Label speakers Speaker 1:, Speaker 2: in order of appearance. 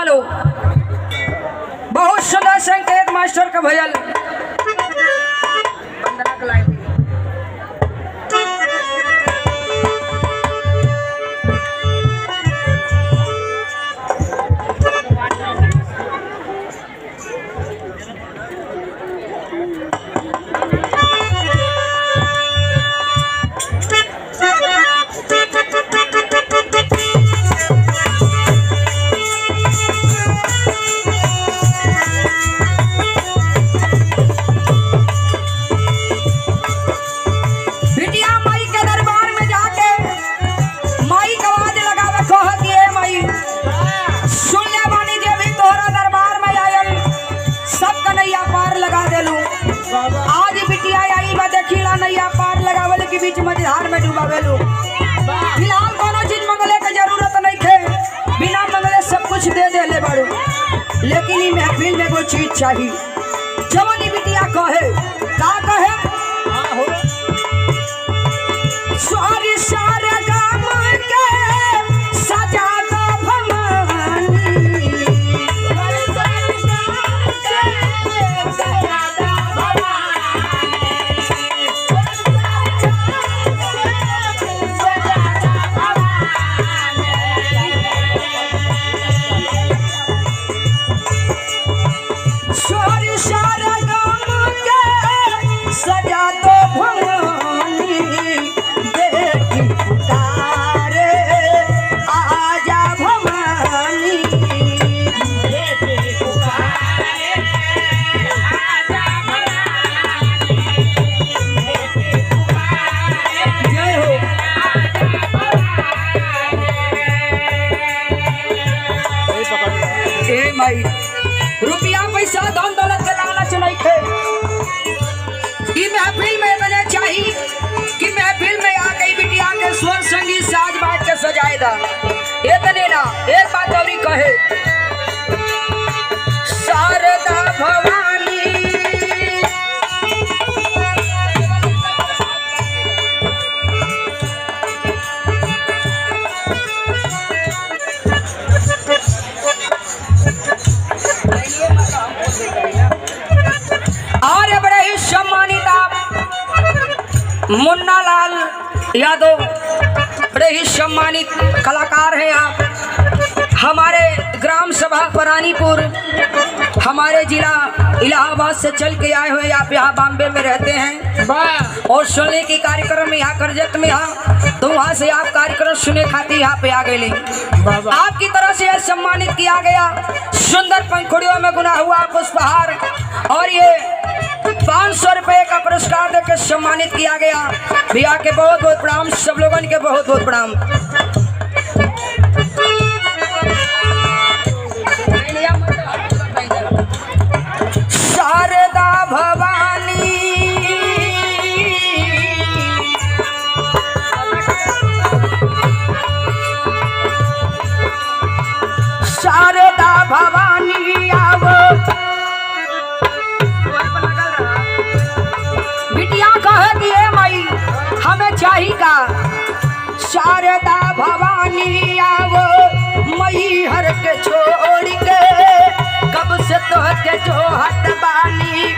Speaker 1: Hello, बहुत सुंदर संकेत मास्टर का भजन वंदना के लायक। आज बिटिया आई बा देखिला नैया पार लगावल के बीच मझधार में डुबावेलू। फिलहाल कोनो चीज मंगले के जरूरत नहीं थे, बिना मंगले सब कुछ दे देले बाड़ू, लेकिन ई महफिल में कोई चीज चाहिए। जवानी बिटिया कहे का कहे सॉरी सारे गाम के सजा दो भवानी, सजा दो भवानी, बेटी पुकारे आजा भवानी, बेटी पुकारे आजा भवानी, बेटी पुकारे जय हो ए माई। रुपया पैसा धन दौलत के लालच नहीं थे, कि महफिल में बने चाहिए कि महफिल में आ गई बिटिया के स्वर संगीत साज बाज के सजाए दा। ये तने ना एक बात और कहे शारदा भवानी, और बड़े ही सम्मानित आप मुन्ना लाल यादव, बड़े ही सम्मानित कलाकार हैं आप। हमारे ग्राम सभा परानीपुर, हमारे जिला इलाहाबाद से चल के आए हुए आप यहाँ बॉम्बे में रहते हैं और सुनने की कार्यक्रम यहाँ करजत में यहाँ, तो वहाँ से आप कार्यक्रम सुने खातिर यहाँ पे आ गए। आपकी तरफ से यह सम्मानित किया गया, सुंदर पंखुड़ियों में गुना हुआ पुष्पहार और ये 500 रुपए का पुरस्कार देकर सम्मानित किया गया। भैया के बहुत बहुत प्रणाम, सब लोगों के बहुत बहुत प्रणाम। शारदा भवानी, शारदा भवानी आवो, बिटिया कह दिए माई हमें चाहिए का। शारदा भवानी आवो मई हर के छोड़ के, कब से तो के जो हट बानी,